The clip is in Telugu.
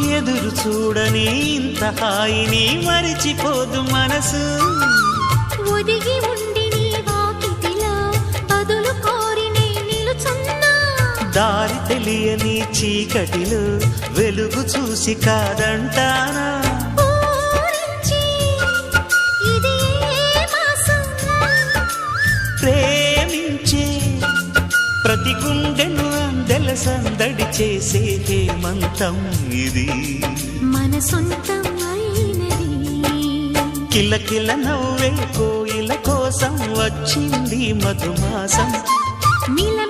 ఎదురు చూడని ఇంత హాయిని మరిచిపోదు మనసు. ఒదిగి ఉండి నీ వాకిటిలో బదులు కోరి నే నిలుచున్నా. దారి తెలియని చీకటిలో వెలుగు చూసి కాదంటానా. ఊరించి ఇది ఏ మాసం? ప్రేమించే ప్రతి గుండెను అందెల సందడి చేసే హేమంతం ఇది. మన సొంతం అయినది. కిలకిల నవ్వే కోయిల కోసం వచ్చింది మధుమాసం. మిల